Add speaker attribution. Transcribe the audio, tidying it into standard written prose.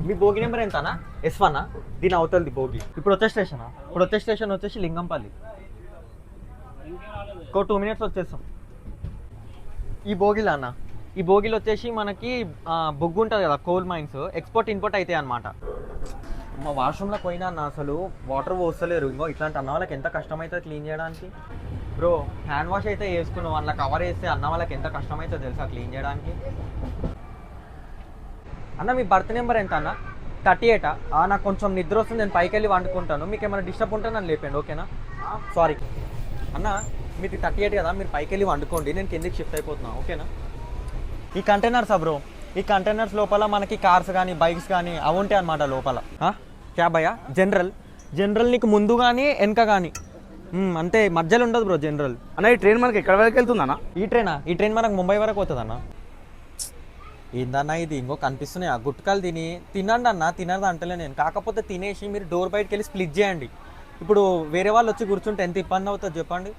Speaker 1: మీ Bhogi number ఎంతనా? S1 దీని అవతలది భోగి. ఇప్పుడు వచ్చే స్టేషన్ వచ్చేసి లింగంపల్లి. ఇంకో 2 minutes వచ్చేస్తాం. ఈ భోగిలో అన్న, ఈ భోగిలో వచ్చేసి మనకి బొగ్గు ఉంటుంది కదా, కోల్ మైన్స్ ఎక్స్పోర్ట్ ఇంపోర్ట్ అవుతాయి అనమాట. మా వాష్రూమ్లోకి పోయినా అన్న అసలు వాటర్ పోస్తలేరు. ఇంకో ఇట్లాంటి అన్న వాళ్ళకి ఎంత కష్టమవుతుంది క్లీన్ చేయడానికి. బ్రో హ్యాండ్ వాష్ అయితే వేసుకున్నాం, అందులో కవర్ వేస్తే అన్న వాళ్ళకి ఎంత కష్టమవుతుందో తెలుసా క్లీన్ చేయడానికి. అన్న మీ బర్త్ నెంబర్ ఎంత అన్న? 38. నాకు కొంచెం నిద్ర వస్తుంది, నేను పైకి వెళ్ళి వండుకుంటాను. మీకు ఏమైనా డిస్టర్బ్ ఉంటే నన్ను లేపండి, ఓకేనా? సారీ అన్న, మీకు 38 కదా, మీరు పైకి వెళ్ళి వండుకోండి, నేను కిందికి షిఫ్ట్ అయిపోతున్నా, ఓకేనా? ఈ కంటైనర్స్ బ్రో, ఈ కంటైనర్స్ లోపల మనకి కార్స్ కానీ బైక్స్ కానీ అవి ఉంటాయి అనమాట లోపల. క్యాబ్ అయ్యా జనరల్ నీకు ముందు కానీ వెనక కానీ అంతే, మధ్యలో ఉండదు బ్రో జనరల్.
Speaker 2: అన్న ఈ ట్రైన్ మనకి ఎక్కడ వరకు వెళ్తుందన్న?
Speaker 1: ఈ ట్రైన్ మనకు ముంబై వరకు పోతుంది అన్న. ఏందన్నా ఇది ఇంకో కనిపిస్తున్నాయి ఆ గుట్కాలు తినండి అన్న, తినదు అంటలే నేను. కాకపోతే తినేసి మీరు డోర్ బయటకు వెళ్ళి స్ప్లిట్ చేయండి. ఇప్పుడు వేరే వాళ్ళు వచ్చి కూర్చుంటే ఎంత ఇబ్బంది అవుతుంది చెప్పండి.